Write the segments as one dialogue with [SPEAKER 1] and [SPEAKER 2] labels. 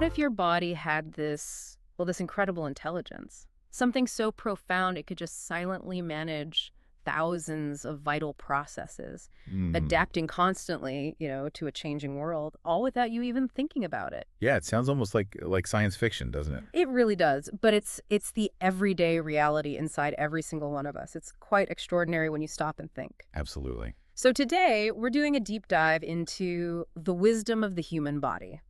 [SPEAKER 1] if your body had this, well, this incredible intelligence? Something so profound it could just silently manage thousands of vital processes,
[SPEAKER 2] Mm.
[SPEAKER 1] adapting constantly, to a changing world, all without you even thinking about it.
[SPEAKER 2] Yeah, it sounds almost like science fiction, doesn't it?
[SPEAKER 1] It really does, but it's the everyday reality inside every single one of us. It's quite extraordinary when you stop and think.
[SPEAKER 2] Absolutely.
[SPEAKER 1] So today, we're doing a deep dive into the wisdom of the human body.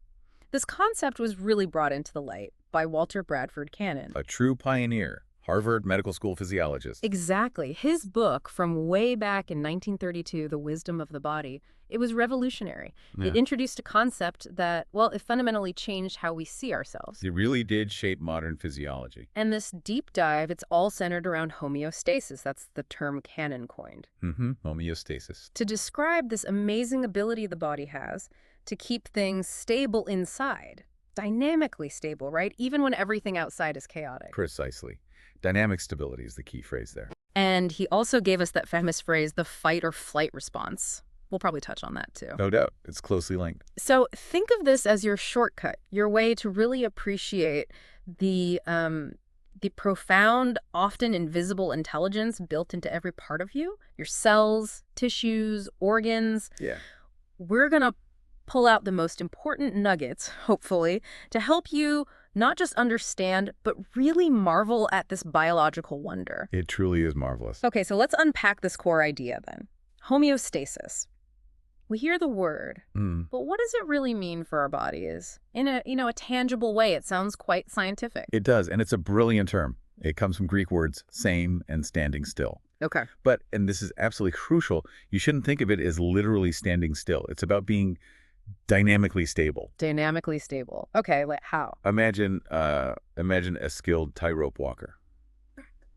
[SPEAKER 1] This concept was really brought into the light by Walter Bradford Cannon.
[SPEAKER 2] A true pioneer, Harvard Medical School physiologist.
[SPEAKER 1] Exactly. His book from way back in 1932, The Wisdom of the Body, it was revolutionary.
[SPEAKER 2] Yeah.
[SPEAKER 1] It introduced a concept that, well, it fundamentally changed how we see ourselves.
[SPEAKER 2] It really did shape modern physiology.
[SPEAKER 1] And this deep dive, it's all centered around homeostasis. That's the term Cannon coined.
[SPEAKER 2] Homeostasis.
[SPEAKER 1] To describe this amazing ability the body has to keep things stable inside, dynamically stable, right? Even when everything outside is chaotic.
[SPEAKER 2] Precisely. Dynamic stability is the key phrase there.
[SPEAKER 1] And he also gave us that famous phrase, the fight or flight response. We'll probably touch on that too.
[SPEAKER 2] No doubt. It's closely linked.
[SPEAKER 1] So think of this as your shortcut, your way to really appreciate the profound, often invisible intelligence built into every part of you, your cells, tissues, organs.
[SPEAKER 2] Yeah.
[SPEAKER 1] We're going to pull out the most important nuggets, hopefully, to help you not just understand, but really marvel at this biological wonder.
[SPEAKER 2] It truly is marvelous.
[SPEAKER 1] Okay, so let's unpack this core idea then. Homeostasis. We hear the word, but what does it really mean for our bodies? In a tangible way, it sounds quite scientific.
[SPEAKER 2] It does, and it's a brilliant term. It comes from Greek words same and standing still.
[SPEAKER 1] Okay.
[SPEAKER 2] But, and this is absolutely crucial, you shouldn't think of it as literally standing still. It's about being dynamically stable.
[SPEAKER 1] Dynamically stable. Okay, how?
[SPEAKER 2] Imagine a skilled tightrope walker.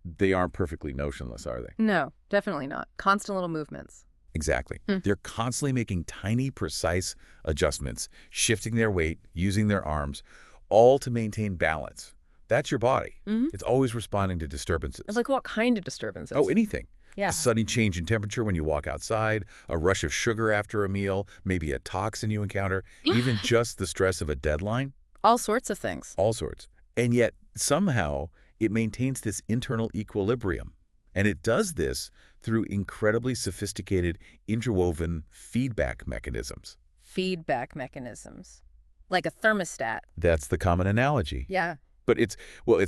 [SPEAKER 2] They aren't perfectly motionless, are they?
[SPEAKER 1] No, definitely not. Constant little movements.
[SPEAKER 2] Exactly. They're constantly making tiny, precise adjustments, shifting their weight, using their arms, all to maintain balance. That's your body. It's always responding to disturbances.
[SPEAKER 1] It's like what kind of disturbances?
[SPEAKER 2] Oh, anything.
[SPEAKER 1] Yeah.
[SPEAKER 2] A sudden change in temperature when you walk outside, a rush of sugar after a meal, maybe a toxin you encounter, even just the stress of a deadline.
[SPEAKER 1] All sorts of things.
[SPEAKER 2] All sorts. And yet, somehow, it maintains this internal equilibrium. And it does this through incredibly sophisticated interwoven feedback mechanisms.
[SPEAKER 1] Feedback mechanisms. Like a thermostat.
[SPEAKER 2] That's the common analogy.
[SPEAKER 1] Yeah.
[SPEAKER 2] But it's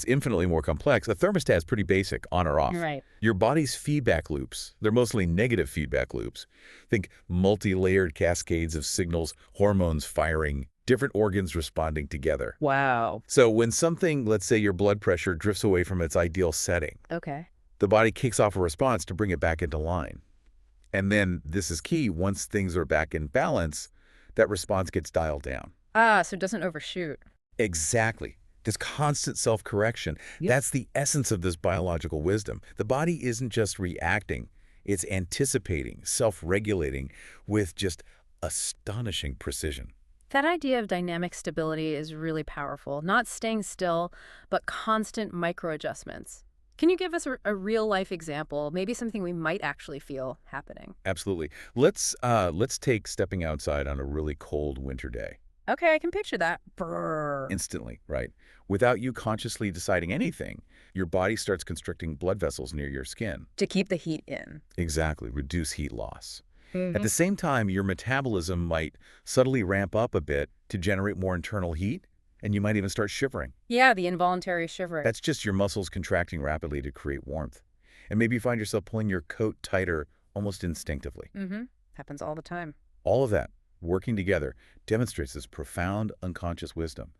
[SPEAKER 2] infinitely more complex. A thermostat is pretty basic, on or off.
[SPEAKER 1] Right.
[SPEAKER 2] Your body's feedback loops, they're mostly negative feedback loops. Think multi-layered cascades of signals, hormones firing, different organs responding together.
[SPEAKER 1] Wow.
[SPEAKER 2] So when something, let's say your blood pressure, drifts away from its ideal setting,
[SPEAKER 1] Okay.
[SPEAKER 2] the body kicks off a response to bring it back into line. And then, this is key, once things are back in balance, that response gets dialed down.
[SPEAKER 1] So it doesn't overshoot.
[SPEAKER 2] Exactly. This constant self-correction, that's the essence of this biological wisdom. The body isn't just reacting, it's anticipating, self-regulating with just astonishing precision.
[SPEAKER 1] That idea of dynamic stability is really powerful. Not staying still, but constant micro-adjustments. Can you give us a real-life example, maybe something we might actually feel happening?
[SPEAKER 2] Absolutely. Let's take stepping outside on a really cold winter day.
[SPEAKER 1] Okay, I can picture that. Brrr.
[SPEAKER 2] Instantly, right? Without you consciously deciding anything, your body starts constricting blood vessels near your skin.
[SPEAKER 1] To keep the heat in.
[SPEAKER 2] Exactly, reduce heat loss. At the same time, your metabolism might subtly ramp up a bit to generate more internal heat, and you might even start shivering.
[SPEAKER 1] Yeah, the involuntary shivering.
[SPEAKER 2] That's just your muscles contracting rapidly to create warmth. And maybe you find yourself pulling your coat tighter almost instinctively.
[SPEAKER 1] Happens all the time.
[SPEAKER 2] All of that, working together, demonstrates this profound unconscious wisdom,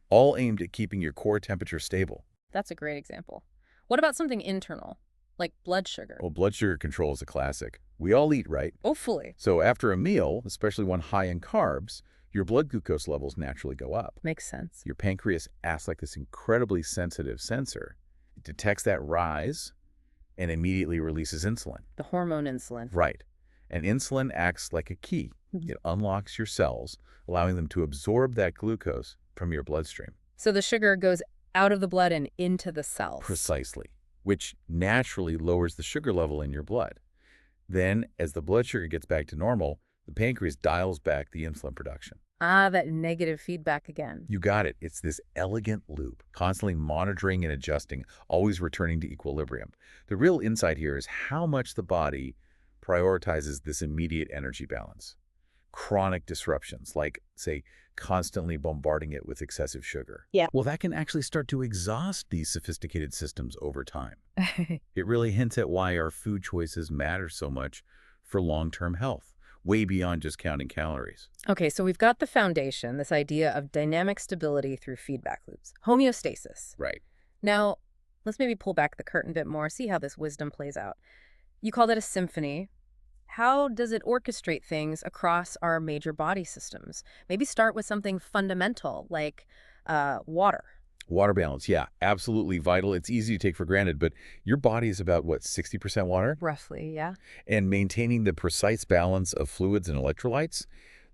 [SPEAKER 2] all aimed at keeping your core temperature stable.
[SPEAKER 1] That's a great example. What about something internal, like blood sugar?
[SPEAKER 2] Well, blood sugar control is a classic. We all eat, right?
[SPEAKER 1] Hopefully.
[SPEAKER 2] So after a meal, especially one high in carbs, your blood glucose levels naturally go up.
[SPEAKER 1] Makes sense.
[SPEAKER 2] Your pancreas acts like this incredibly sensitive sensor. It detects that rise and immediately releases insulin.
[SPEAKER 1] The hormone insulin.
[SPEAKER 2] Right. And insulin acts like a key. It unlocks your cells, allowing them to absorb that glucose from your bloodstream.
[SPEAKER 1] So the sugar goes out of the blood and into the cells.
[SPEAKER 2] Precisely. Which naturally lowers the sugar level in your blood. Then, as the blood sugar gets back to normal, The pancreas dials back the insulin production.
[SPEAKER 1] Ah, that negative feedback again.
[SPEAKER 2] You got it. It's this elegant loop, constantly monitoring and adjusting, always returning to equilibrium. The real insight here is how much the body prioritizes this immediate energy balance. Chronic disruptions, like, say, constantly bombarding it with excessive sugar.
[SPEAKER 1] Yeah.
[SPEAKER 2] Well, that can actually start to exhaust these sophisticated systems over time. It really hints at why our food choices matter so much for long-term health, way beyond just counting calories.
[SPEAKER 1] Okay, so we've got the foundation, this idea of dynamic stability through feedback loops, homeostasis.
[SPEAKER 2] Right.
[SPEAKER 1] Now, let's maybe pull back the curtain a bit more, see how this wisdom plays out. You called it a symphony. How does it orchestrate things across our major body systems? Maybe start with something fundamental like water.
[SPEAKER 2] Water balance, yeah, absolutely vital. It's easy to take for granted, but your body is about, what, 60% water?
[SPEAKER 1] Roughly, yeah.
[SPEAKER 2] And maintaining the precise balance of fluids and electrolytes,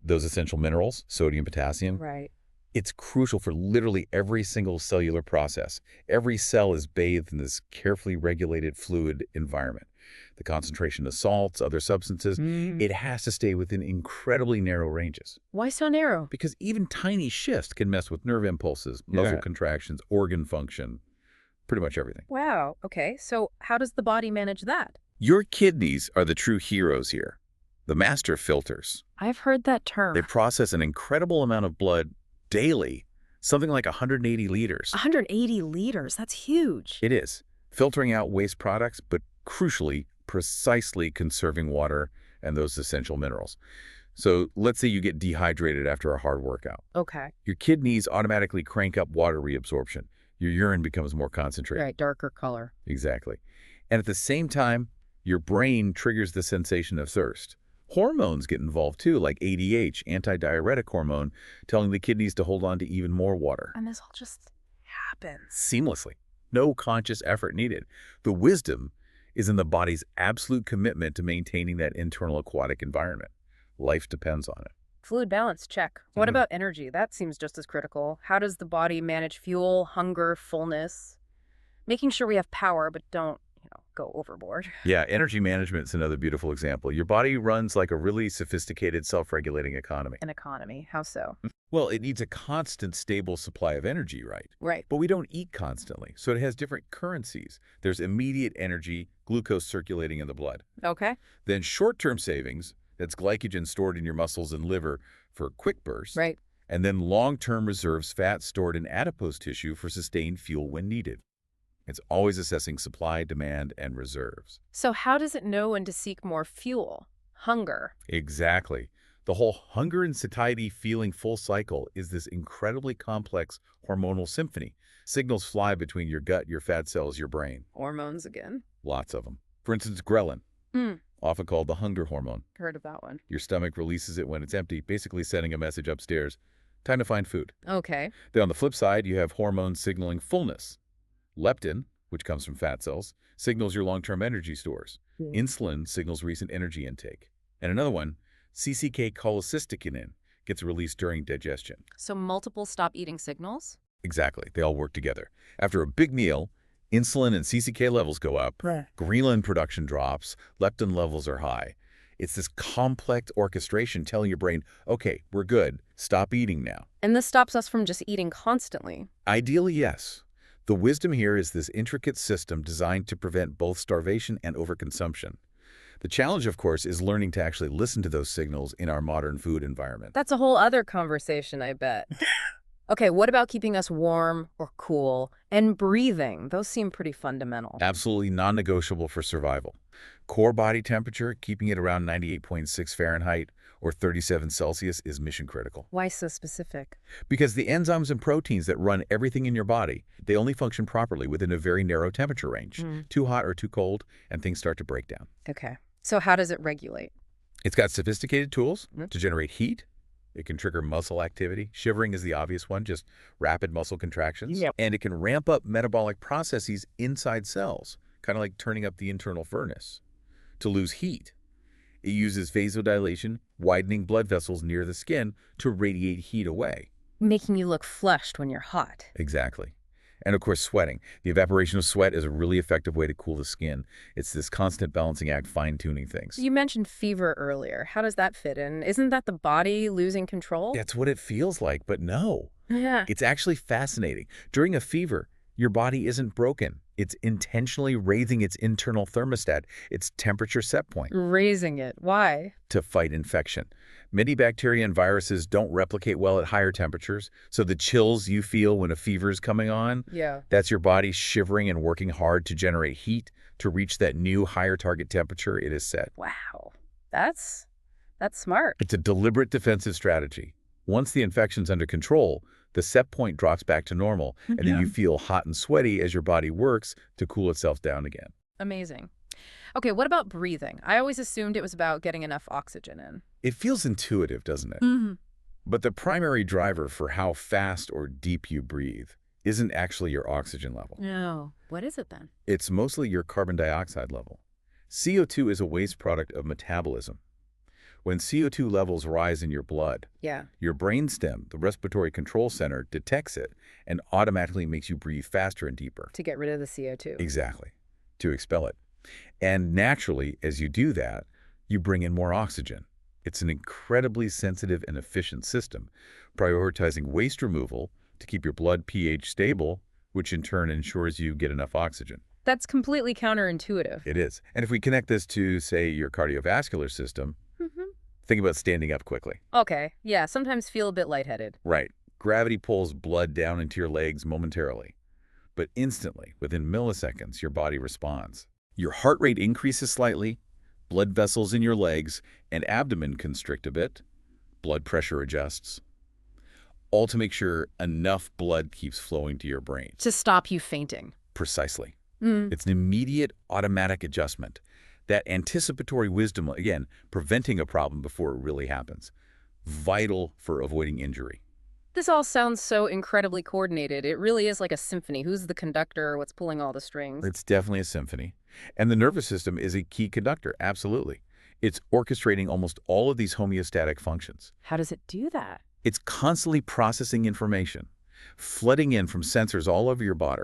[SPEAKER 2] those essential minerals, sodium, potassium,
[SPEAKER 1] Right.
[SPEAKER 2] it's crucial for literally every single cellular process. Every cell is bathed in this carefully regulated fluid environment. The concentration of salts, other substances, it has to stay within incredibly narrow ranges.
[SPEAKER 1] Why so narrow?
[SPEAKER 2] Because even tiny shifts can mess with nerve impulses, muscle contractions, organ function, pretty much everything.
[SPEAKER 1] Wow, okay. So how does the body manage that?
[SPEAKER 2] Your kidneys are the true heroes here, the master filters.
[SPEAKER 1] I've heard that term.
[SPEAKER 2] They process an incredible amount of blood daily, something like 180 liters.
[SPEAKER 1] 180 liters, that's huge.
[SPEAKER 2] It is, filtering out waste products, but crucially, precisely conserving water and those essential minerals. So let's say you get dehydrated after a hard workout.
[SPEAKER 1] Okay.
[SPEAKER 2] Your kidneys automatically crank up water reabsorption. Your urine becomes more concentrated.
[SPEAKER 1] Right, darker color.
[SPEAKER 2] Exactly. And at the same time, your brain triggers the sensation of thirst. Hormones get involved too, like ADH, antidiuretic hormone, telling the kidneys to hold on to even more water.
[SPEAKER 1] And this all just happens.
[SPEAKER 2] Seamlessly. No conscious effort needed. The wisdom is in the body's absolute commitment to maintaining that internal aquatic environment. Life depends on it.
[SPEAKER 1] Fluid balance, check. What about energy? That seems just as critical. How does the body manage fuel, hunger, fullness? Making sure we have power, but don't, go overboard.
[SPEAKER 2] Yeah, energy management is another beautiful example. Your body runs like a really sophisticated, self-regulating economy.
[SPEAKER 1] An economy, how so?
[SPEAKER 2] Well, it needs a constant, stable supply of energy, right?
[SPEAKER 1] Right.
[SPEAKER 2] But we don't eat constantly, so it has different currencies. There's immediate energy, glucose circulating in the blood.
[SPEAKER 1] Okay.
[SPEAKER 2] Then short-term savings, that's glycogen stored in your muscles and liver for quick bursts.
[SPEAKER 1] Right.
[SPEAKER 2] And then long-term reserves, fat stored in adipose tissue for sustained fuel when needed. It's always assessing supply, demand, and reserves.
[SPEAKER 1] So how does it know when to seek more fuel? Hunger.
[SPEAKER 2] Exactly. The whole hunger and satiety feeling full cycle is this incredibly complex hormonal symphony. Signals fly between your gut, your fat cells, your brain.
[SPEAKER 1] Hormones again.
[SPEAKER 2] Lots of them. For instance, ghrelin, often called the hunger hormone.
[SPEAKER 1] Heard of that one.
[SPEAKER 2] Your stomach releases it when it's empty, basically sending a message upstairs. Time to find food.
[SPEAKER 1] Okay.
[SPEAKER 2] Then on the flip side, you have hormones signaling fullness. Leptin, which comes from fat cells, signals your long-term energy stores. Insulin signals recent energy intake. And another one, CCK cholecystokinin, gets released during digestion.
[SPEAKER 1] So multiple stop eating signals?
[SPEAKER 2] Exactly. They all work together. After a big meal, insulin and CCK levels go up, ghrelin production drops, leptin levels are high. It's this complex orchestration telling your brain, okay, we're good, stop eating now.
[SPEAKER 1] And this stops us from just eating constantly.
[SPEAKER 2] Ideally, yes. The wisdom here is this intricate system designed to prevent both starvation and overconsumption. The challenge, of course, is learning to actually listen to those signals in our modern food environment.
[SPEAKER 1] That's a whole other conversation, I bet. Okay, what about keeping us warm or cool and breathing? Those seem pretty fundamental.
[SPEAKER 2] Absolutely non-negotiable for survival. Core body temperature, keeping it around 98.6 Fahrenheit or 37 Celsius is mission critical.
[SPEAKER 1] Why so specific?
[SPEAKER 2] Because the enzymes and proteins that run everything in your body, they only function properly within a very narrow temperature range. Too hot or too cold, and things start to break down.
[SPEAKER 1] Okay. So how does it regulate?
[SPEAKER 2] It's got sophisticated tools to generate heat. It can trigger muscle activity. Shivering is the obvious one, just rapid muscle contractions. And it can ramp up metabolic processes inside cells, kind of like turning up the internal furnace. To lose heat, it uses vasodilation, widening blood vessels near the skin to radiate heat away.
[SPEAKER 1] Making you look flushed when you're hot.
[SPEAKER 2] Exactly. And of course, sweating. The evaporation of sweat is a really effective way to cool the skin. It's this constant balancing act, fine-tuning things.
[SPEAKER 1] You mentioned fever earlier. How does that fit in? Isn't that the body losing control?
[SPEAKER 2] That's what it feels like, but no.
[SPEAKER 1] Yeah.
[SPEAKER 2] It's actually fascinating. During a fever, your body isn't broken. It's intentionally raising its internal thermostat, its temperature set point,
[SPEAKER 1] Raising it. Why?
[SPEAKER 2] to fight infection. Many bacteria and viruses don't replicate well at higher temperatures, so the chills you feel when a fever is coming on,
[SPEAKER 1] Yeah.
[SPEAKER 2] that's your body shivering and working hard to generate heat to reach that new higher target temperature it has set.
[SPEAKER 1] Wow. That's smart.
[SPEAKER 2] It's a deliberate defensive strategy. Once the infection's under control, the set point drops back to normal, and then you feel hot and sweaty as your body works to cool itself down again.
[SPEAKER 1] Amazing. Okay, what about breathing? I always assumed it was about getting enough oxygen in.
[SPEAKER 2] It feels intuitive, doesn't it?
[SPEAKER 1] Mm-hmm.
[SPEAKER 2] But the primary driver for how fast or deep you breathe isn't actually your oxygen level.
[SPEAKER 1] No. What is it then?
[SPEAKER 2] It's mostly your carbon dioxide level. CO2 is a waste product of metabolism. When CO2 levels rise in your blood,
[SPEAKER 1] Yeah.
[SPEAKER 2] your brainstem, the respiratory control center, detects it and automatically makes you breathe faster and deeper.
[SPEAKER 1] To get rid of the CO2.
[SPEAKER 2] Exactly, to expel it. And naturally, as you do that, you bring in more oxygen. It's an incredibly sensitive and efficient system, prioritizing waste removal to keep your blood pH stable, which in turn ensures you get enough oxygen.
[SPEAKER 1] That's completely counterintuitive.
[SPEAKER 2] It is. And if we connect this to, say, your cardiovascular system,
[SPEAKER 1] Mm-hmm.
[SPEAKER 2] think about standing up quickly.
[SPEAKER 1] Okay. Yeah, sometimes feel a bit lightheaded.
[SPEAKER 2] Right. Gravity pulls blood down into your legs momentarily. But instantly, within milliseconds, your body responds. Your heart rate increases slightly, blood vessels in your legs and abdomen constrict a bit, blood pressure adjusts, all to make sure enough blood keeps flowing to your brain.
[SPEAKER 1] To stop you fainting.
[SPEAKER 2] Precisely.
[SPEAKER 1] Mm.
[SPEAKER 2] It's an immediate automatic adjustment. That anticipatory wisdom, again, preventing a problem before it really happens. Vital for avoiding injury.
[SPEAKER 1] This all sounds so incredibly coordinated. It really is like a symphony. Who's the conductor? What's pulling all the strings?
[SPEAKER 2] It's definitely a symphony. And the nervous system is a key conductor, absolutely. It's orchestrating almost all of these homeostatic functions.
[SPEAKER 1] How does it do that?
[SPEAKER 2] It's constantly processing information, flooding in from sensors all over your body,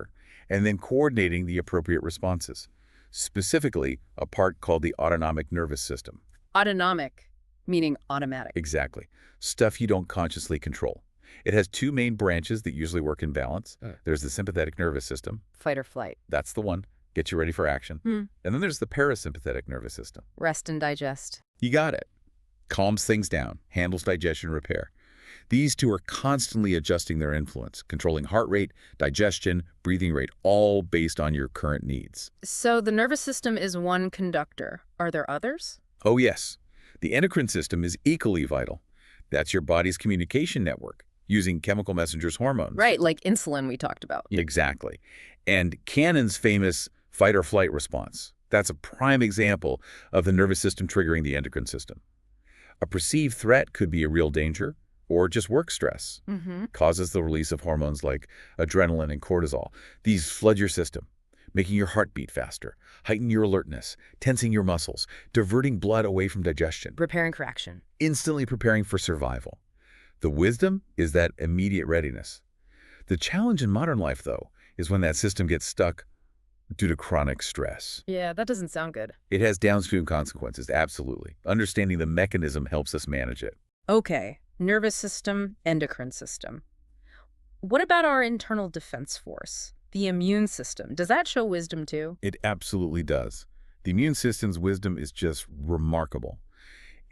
[SPEAKER 2] and then coordinating the appropriate responses. Specifically, a part called the autonomic nervous system.
[SPEAKER 1] Autonomic, meaning automatic.
[SPEAKER 2] Exactly. Stuff you don't consciously control. It has two main branches that usually work in balance. There's the sympathetic nervous system.
[SPEAKER 1] Fight or flight.
[SPEAKER 2] That's the one. Get you ready for action. And then there's the parasympathetic nervous system.
[SPEAKER 1] Rest and digest.
[SPEAKER 2] You got it. Calms things down, handles digestion repair. These two are constantly adjusting their influence, controlling heart rate, digestion, breathing rate, all based on your current needs.
[SPEAKER 1] So the nervous system is one conductor. Are there others?
[SPEAKER 2] Oh yes, the endocrine system is equally vital. That's your body's communication network, using chemical messengers, hormones.
[SPEAKER 1] Right, like insulin we talked about.
[SPEAKER 2] Exactly. And Cannon's famous fight or flight response. That's a prime example of the nervous system triggering the endocrine system. A perceived threat could be a real danger, or just work stress, causes the release of hormones like adrenaline and cortisol. These flood your system, making your heart beat faster, heighten your alertness, tensing your muscles, diverting blood away from digestion,
[SPEAKER 1] Preparing for action.
[SPEAKER 2] instantly preparing for survival. The wisdom is that immediate readiness. The challenge in modern life, though, is when that system gets stuck due to chronic stress.
[SPEAKER 1] Yeah, that doesn't sound good.
[SPEAKER 2] It has downstream consequences, absolutely. Understanding the mechanism helps us manage it.
[SPEAKER 1] Okay, nervous system, endocrine system. What about our internal defense force? The immune system. Does that show wisdom too?
[SPEAKER 2] It absolutely does. The immune system's wisdom is just remarkable.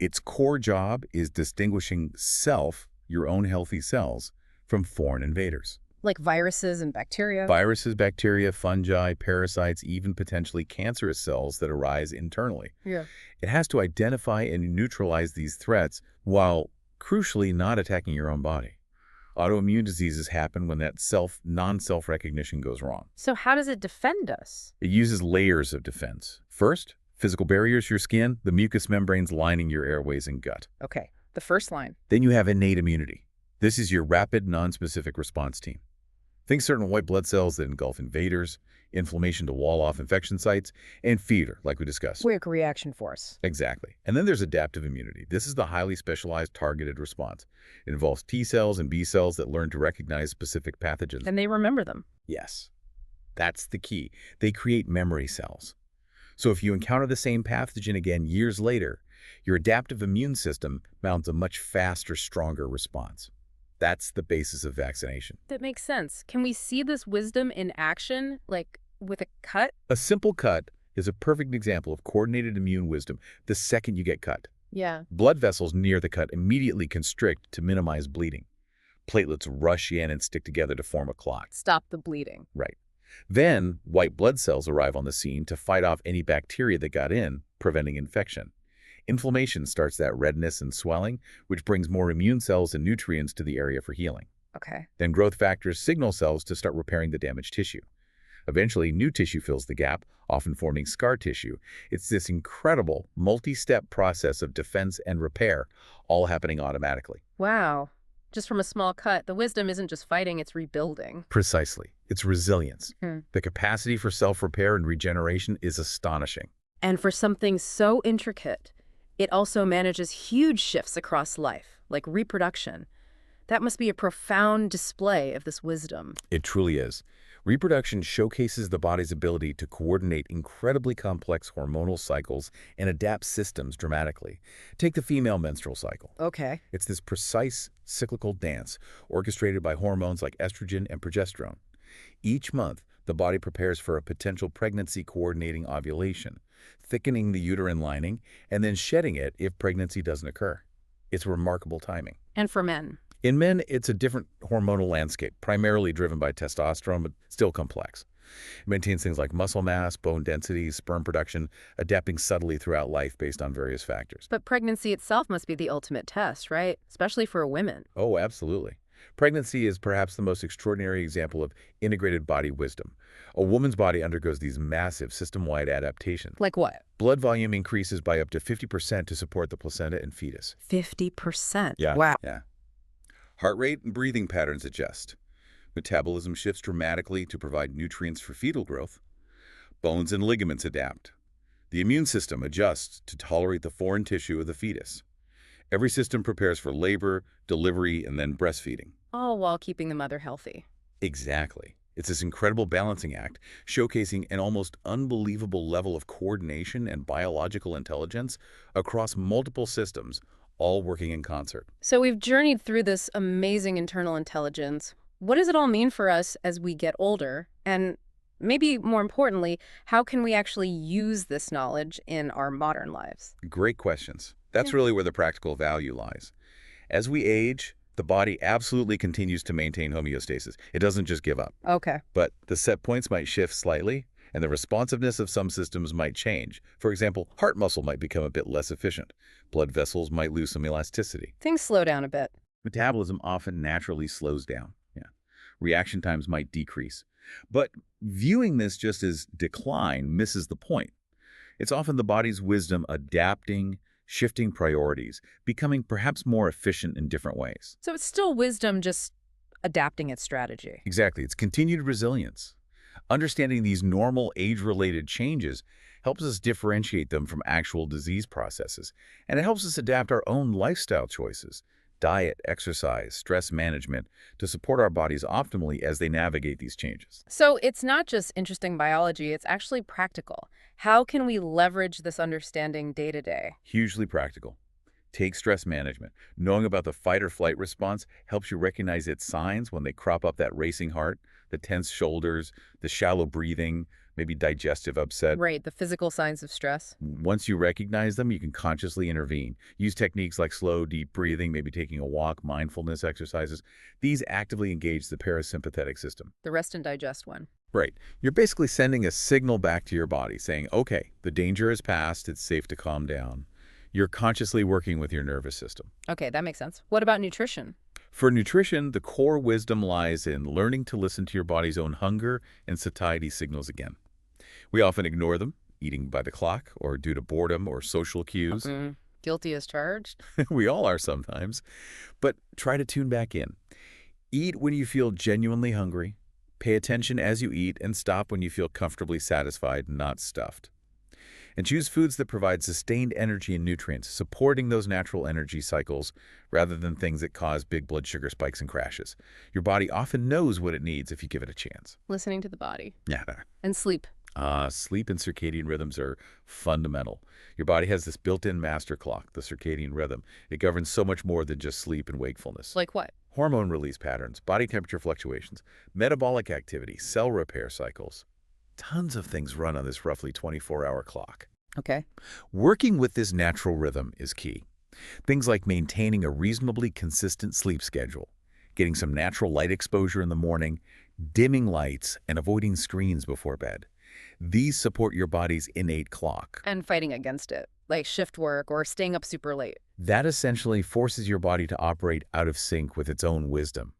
[SPEAKER 2] Its core job is distinguishing self, your own healthy cells, from foreign invaders.
[SPEAKER 1] Like viruses and bacteria?
[SPEAKER 2] Viruses, bacteria, fungi, parasites, even potentially cancerous cells that arise internally.
[SPEAKER 1] Yeah.
[SPEAKER 2] It has to identify and neutralize these threats while, crucially, not attacking your own body. Autoimmune diseases happen when that non-self recognition goes wrong.
[SPEAKER 1] So how does it defend us?
[SPEAKER 2] It uses layers of defense. First, physical barriers, your skin, the mucous membranes lining your airways and gut.
[SPEAKER 1] Okay, the first line.
[SPEAKER 2] Then you have innate immunity. This is your rapid, non-specific response team. Think certain white blood cells that engulf invaders, inflammation to wall off infection sites, and feeder, like we discussed.
[SPEAKER 1] Quick reaction force.
[SPEAKER 2] Exactly. And then there's adaptive immunity. This is the highly specialized targeted response. It involves T cells and B cells that learn to recognize specific pathogens.
[SPEAKER 1] And they remember them.
[SPEAKER 2] Yes, that's the key. They create memory cells. So if you encounter the same pathogen again years later, your adaptive immune system mounts a much faster, stronger response. That's the basis of vaccination.
[SPEAKER 1] That makes sense. Can we see this wisdom in action, like with a cut?
[SPEAKER 2] A simple cut is a perfect example of coordinated immune wisdom the second you get cut.
[SPEAKER 1] Yeah.
[SPEAKER 2] Blood vessels near the cut immediately constrict to minimize bleeding. Platelets rush in and stick together to form a clot.
[SPEAKER 1] Stop the bleeding.
[SPEAKER 2] Right. Then, white blood cells arrive on the scene to fight off any bacteria that got in, preventing infection. Inflammation starts that redness and swelling, which brings more immune cells and nutrients to the area for healing.
[SPEAKER 1] Okay.
[SPEAKER 2] Then growth factors signal cells to start repairing the damaged tissue. Eventually, new tissue fills the gap, often forming scar tissue. It's this incredible, multi-step process of defense and repair, all happening automatically.
[SPEAKER 1] Wow. Just from a small cut, the wisdom isn't just fighting, it's rebuilding.
[SPEAKER 2] Precisely. It's resilience.
[SPEAKER 1] Hmm.
[SPEAKER 2] The capacity for self-repair and regeneration is astonishing.
[SPEAKER 1] And for something so intricate, it also manages huge shifts across life, like reproduction. That must be a profound display of this wisdom.
[SPEAKER 2] It truly is. Reproduction showcases the body's ability to coordinate incredibly complex hormonal cycles and adapt systems dramatically. Take the female menstrual cycle.
[SPEAKER 1] Okay.
[SPEAKER 2] It's this precise cyclical dance orchestrated by hormones like estrogen and progesterone. Each month, the body prepares for a potential pregnancy coordinating ovulation, thickening the uterine lining, and then shedding it if pregnancy doesn't occur. It's remarkable timing.
[SPEAKER 1] And for men?
[SPEAKER 2] In men, it's a different hormonal landscape, primarily driven by testosterone, but still complex. It maintains things like muscle mass, bone density, sperm production, adapting subtly throughout life based on various factors.
[SPEAKER 1] But pregnancy itself must be the ultimate test, right? Especially for women.
[SPEAKER 2] Oh, absolutely. Pregnancy is perhaps the most extraordinary example of integrated body wisdom. A woman's body undergoes these massive system-wide adaptations.
[SPEAKER 1] Like what?
[SPEAKER 2] Blood volume increases by up to 50% to support the placenta and fetus.
[SPEAKER 1] 50%.
[SPEAKER 2] Yeah.
[SPEAKER 1] Wow.
[SPEAKER 2] Yeah. Heart rate and breathing patterns adjust. Metabolism shifts dramatically to provide nutrients for fetal growth. Bones and ligaments adapt. The immune system adjusts to tolerate the foreign tissue of the fetus. Every system prepares for labor, delivery, and then breastfeeding.
[SPEAKER 1] All while keeping the mother healthy.
[SPEAKER 2] Exactly. It's this incredible balancing act, showcasing an almost unbelievable level of coordination and biological intelligence across multiple systems, all working in concert.
[SPEAKER 1] So we've journeyed through this amazing internal intelligence. What does it all mean for us as we get older? And maybe more importantly, how can we actually use this knowledge in our modern lives?
[SPEAKER 2] Great questions. That's really where the practical value lies. As we age, the body absolutely continues to maintain homeostasis. It doesn't just give up.
[SPEAKER 1] Okay.
[SPEAKER 2] But the set points might shift slightly, and the responsiveness of some systems might change. For example, heart muscle might become a bit less efficient. Blood vessels might lose some elasticity.
[SPEAKER 1] Things slow down a bit.
[SPEAKER 2] Metabolism often naturally slows down. Yeah. Reaction times might decrease. But viewing this just as decline misses the point. It's often the body's wisdom adapting, shifting priorities, becoming perhaps more efficient in different ways.
[SPEAKER 1] So it's still wisdom, just adapting its strategy.
[SPEAKER 2] Exactly. It's continued resilience. Understanding these normal age-related changes helps us differentiate them from actual disease processes, and it helps us adapt our own lifestyle choices, diet, exercise, stress management, to support our bodies optimally as they navigate these changes.
[SPEAKER 1] So it's not just interesting biology, it's actually practical. How can we leverage this understanding day to day?
[SPEAKER 2] Hugely practical. Take stress management. Knowing about the fight or flight response helps you recognize its signs when they crop up: that racing heart, the tense shoulders, the shallow breathing, maybe digestive upset.
[SPEAKER 1] Right, the physical signs of stress.
[SPEAKER 2] Once you recognize them, you can consciously intervene. Use techniques like slow, deep breathing, maybe taking a walk, mindfulness exercises. These actively engage the parasympathetic system.
[SPEAKER 1] The rest and digest one.
[SPEAKER 2] Right. You're basically sending a signal back to your body saying, okay, the danger is past, it's safe to calm down. You're consciously working with your nervous system.
[SPEAKER 1] Okay, that makes sense. What about nutrition?
[SPEAKER 2] For nutrition, the core wisdom lies in learning to listen to your body's own hunger and satiety signals again. We often ignore them, eating by the clock or due to boredom or social cues.
[SPEAKER 1] Guilty as charged.
[SPEAKER 2] We all are sometimes. But try to tune back in. Eat when you feel genuinely hungry. Pay attention as you eat and stop when you feel comfortably satisfied, not stuffed. And choose foods that provide sustained energy and nutrients, supporting those natural energy cycles rather than things that cause big blood sugar spikes and crashes. Your body often knows what it needs if you give it a chance.
[SPEAKER 1] Listening to the body.
[SPEAKER 2] Yeah.
[SPEAKER 1] And sleep.
[SPEAKER 2] Sleep and circadian rhythms are fundamental. Your body has this built-in master clock, the circadian rhythm. It governs so much more than just sleep and wakefulness.
[SPEAKER 1] Like what?
[SPEAKER 2] Hormone release patterns, body temperature fluctuations, metabolic activity, cell repair cycles. Tons of things run on this roughly 24-hour clock.
[SPEAKER 1] Okay.
[SPEAKER 2] Working with this natural rhythm is key. Things like maintaining a reasonably consistent sleep schedule, getting some natural light exposure in the morning, dimming lights, and avoiding screens before bed. These support your body's innate clock.
[SPEAKER 1] And fighting against it, like shift work or staying up super late.
[SPEAKER 2] That essentially forces your body to operate out of sync with its own wisdom.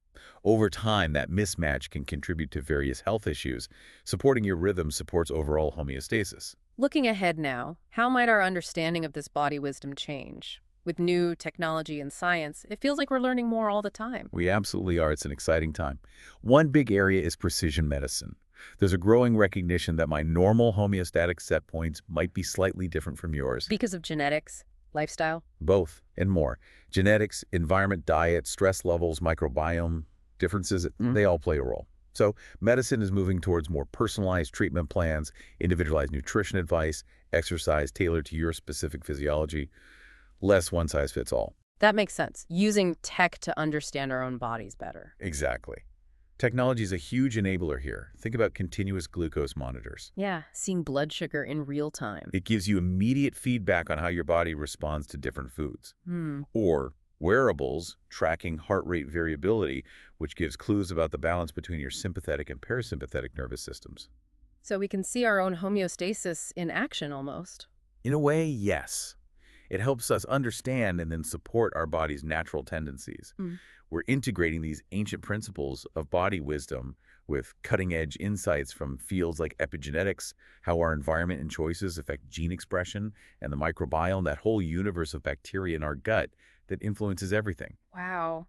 [SPEAKER 2] Over time, that mismatch can contribute to various health issues. Supporting your rhythm supports overall homeostasis.
[SPEAKER 1] Looking ahead now, how might our understanding of this body wisdom change? With new technology and science, it feels like we're learning more all the time.
[SPEAKER 2] We absolutely are. It's an exciting time. One big area is precision medicine. There's a growing recognition that my normal homeostatic set points might be slightly different from yours.
[SPEAKER 1] Because of genetics, lifestyle?
[SPEAKER 2] Both and more. Genetics, environment, diet, stress levels, microbiome, differences, they all play a role. So medicine is moving towards more personalized treatment plans, individualized nutrition advice, exercise tailored to your specific physiology, less one size fits all.
[SPEAKER 1] That makes sense. Using tech to understand our own bodies better.
[SPEAKER 2] Exactly. Technology is a huge enabler here. Think about continuous glucose monitors.
[SPEAKER 1] Yeah, seeing blood sugar in real time.
[SPEAKER 2] It gives you immediate feedback on how your body responds to different foods. Or wearables tracking heart rate variability, which gives clues about the balance between your sympathetic and parasympathetic nervous systems.
[SPEAKER 1] So we can see our own homeostasis in action almost.
[SPEAKER 2] In a way, yes. It helps us understand and then support our body's natural tendencies. We're integrating these ancient principles of body wisdom with cutting-edge insights from fields like epigenetics, how our environment and choices affect gene expression, and the microbiome, that whole universe of bacteria in our gut that influences everything.
[SPEAKER 1] Wow.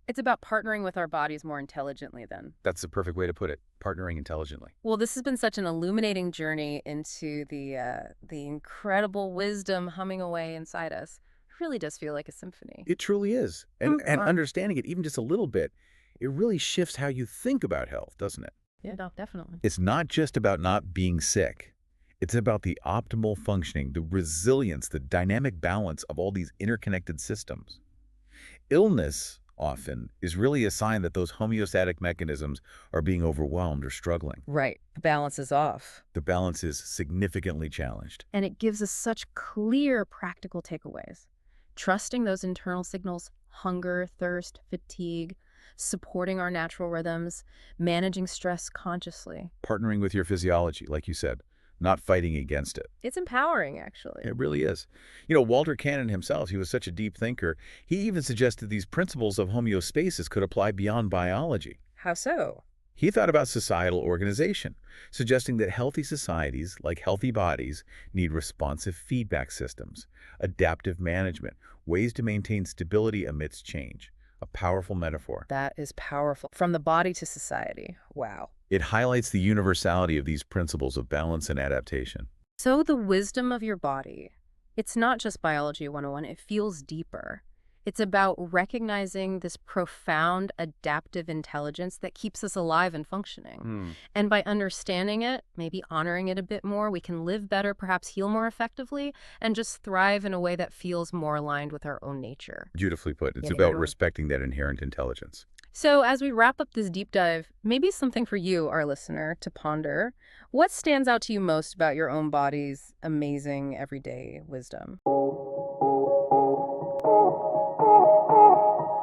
[SPEAKER 1] It's about partnering with our bodies more intelligently then.
[SPEAKER 2] That's the perfect way to put it, partnering intelligently.
[SPEAKER 1] Well, this has been such an illuminating journey into the incredible wisdom humming away inside us. It really does feel like a symphony.
[SPEAKER 2] It truly is. And understanding it even just a little bit, it really shifts how you think about health, doesn't it?
[SPEAKER 1] Yeah, no, definitely.
[SPEAKER 2] It's not just about not being sick. It's about the optimal functioning, the resilience, the dynamic balance of all these interconnected systems. Illness often is really a sign that those homeostatic mechanisms are being overwhelmed or struggling.
[SPEAKER 1] Right. The balance is off.
[SPEAKER 2] The balance is significantly challenged.
[SPEAKER 1] And it gives us such clear practical takeaways. Trusting those internal signals, hunger, thirst, fatigue, supporting our natural rhythms, managing stress consciously.
[SPEAKER 2] Partnering with your physiology, like you said, not fighting against it.
[SPEAKER 1] It's empowering, actually.
[SPEAKER 2] It really is. You know, Walter Cannon himself, he was such a deep thinker. He even suggested these principles of homeostasis could apply beyond biology.
[SPEAKER 1] How so?
[SPEAKER 2] He thought about societal organization, suggesting that healthy societies, like healthy bodies, need responsive feedback systems, adaptive management, ways to maintain stability amidst change. A powerful metaphor.
[SPEAKER 1] That is powerful. From the body to society. Wow.
[SPEAKER 2] It highlights the universality of these principles of balance and adaptation.
[SPEAKER 1] So the wisdom of your body, it's not just biology 101, it feels deeper. It's about recognizing this profound adaptive intelligence that keeps us alive and functioning. And by understanding it, maybe honoring it a bit more, we can live better, perhaps heal more effectively, and just thrive in a way that feels more aligned with our own nature.
[SPEAKER 2] Beautifully put. It's about respecting that inherent intelligence.
[SPEAKER 1] So as we wrap up this deep dive, maybe something for you, our listener, to ponder. What stands out to you most about your own body's amazing everyday wisdom?